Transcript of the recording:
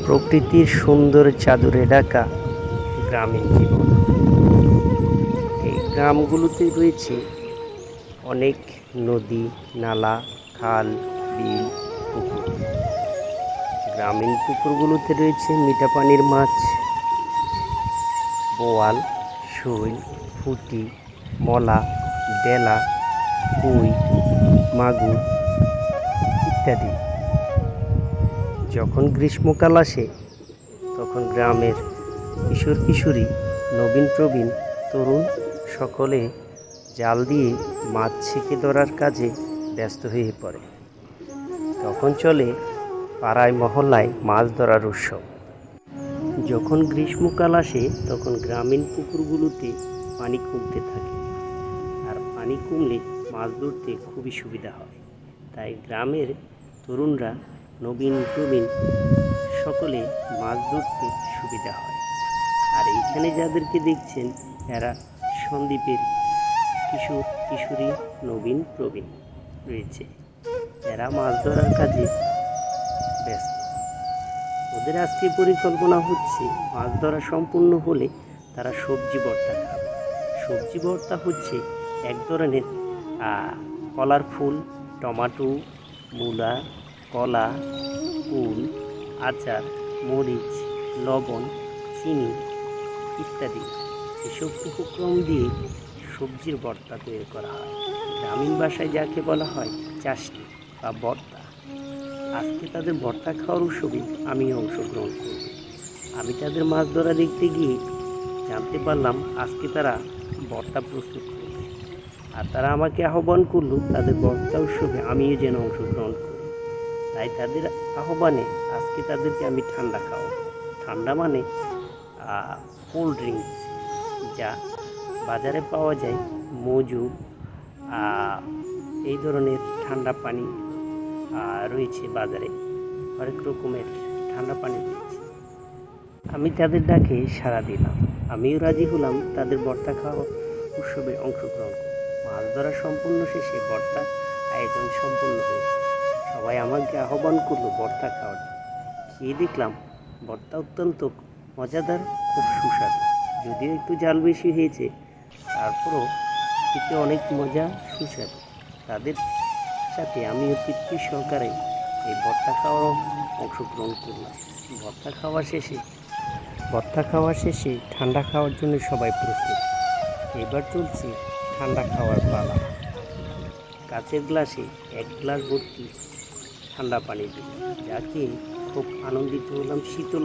প্রকৃতির সুন্দর চাদরে ঢাকা গ্রামীণ জীবন। এই গ্রামগুলোতে রয়েছে অনেক নদী, নালা, খাল, বিল, পুকুর। গ্রামীণ পুকুরগুলোতে রয়েছে মিঠা পানির মাছ, বোয়াল, শৈল, পুঁটি, মলা, ডেলা, কই, মাগুর ইত্যাদি। যখন গ্রীষ্মকাল আসে তখন গ্রামের কিশোর কিশোরী, নবীন প্রবীণ, তরুণ সকলে জাল দিয়ে মাছ ছেঁকে ধরার কাজে ব্যস্ত হয়ে পড়ে। তখন চলে পাড়ায় মহল্লায় মাছ ধরার উৎসব। যখন গ্রীষ্মকাল আসে তখন গ্রামীণ পুকুরগুলোতে পানি কমতে থাকে, আর পানি কমলে মাছ ধরতে খুবই সুবিধা হয়। তাই গ্রামের তরুণরা, নবীন প্রবীণ সকলে মাছ ধরতে সুবিধা হয়। আর এইখানে যাদেরকে দেখছেন এরা সন্দ্বীপের কিশোর কিশোরী, নবীন প্রবীণ রয়েছে। এরা মাছ ধরার কাজে ব্যস্ত। ওদের আজকে পরিকল্পনা হচ্ছে মাছ ধরা সম্পূর্ণ হলে তারা সবজি ভর্তা খাবে। সবজি ভর্তা হচ্ছে এক ধরনের কলার ফুল, টমাটো, মূলা, কলা, কুল, আচার, মরিচ, লবণ, চিনি ইত্যাদি এসব উপকরণ দিয়ে সবজির ভর্তা তৈরি করা হয়। গ্রামীণ ভাষায় যাকে বলা হয় চাটনি বা ভর্তা। আজকে তাদের ভর্তা খাওয়ার উৎসবে আমিও অংশগ্রহণ করব। আমি তাদের মাছ ধরা দেখতে গিয়ে জানতে পারলাম আজকে তারা ভর্তা প্রস্তুত করবে, আর তারা আমাকে আহ্বান করলো তাদের ভর্তা উৎসবে আমিও যেন অংশগ্রহণ করি। তাই তাদের আহ্বানে আজকে তাদেরকে আমি ঠান্ডা খাওয়াবো। ঠান্ডা মানে কোল্ড ড্রিঙ্কস, যা বাজারে পাওয়া যায়, মজু, এই ধরনের ঠান্ডা পানি রয়েছে বাজারে। হরেক রকমের ঠান্ডা পানি রয়েছে। আমি তাদের ডাকে সাড়া দিলাম, আমিও রাজি হলাম তাদের ভর্তা খাওয়া উৎসবে অংশগ্রহণ করব। মাছ ধরা সম্পূর্ণ শেষে ভর্তা আয়োজন সম্পূর্ণ হয়েছে। সবাই আমাকে আহ্বান করলো ভর্তা খাওয়ার। খেয়ে দেখলাম ভর্তা অত্যন্ত মজাদার, খুব সুস্বাদু। যদিও একটু জাল বেশি হয়েছে, তারপরও খেতে অনেক মজা, সুস্বাদু। তাদের সাথে আমিও তৃপ্তি সহকারে এই ভর্তা খাওয়ারও অংশগ্রহণ করলাম। ভর্তা খাওয়া শেষে ঠান্ডা খাওয়ার জন্য সবাই প্রস্তুত। এবার চলছে ঠান্ডা খাওয়ার পালা। কাচের গ্লাসে 1 গ্লাস ভর্তি ঠান্ডা পানি দিল, যাকে খুব আনন্দিত হলাম। শীতল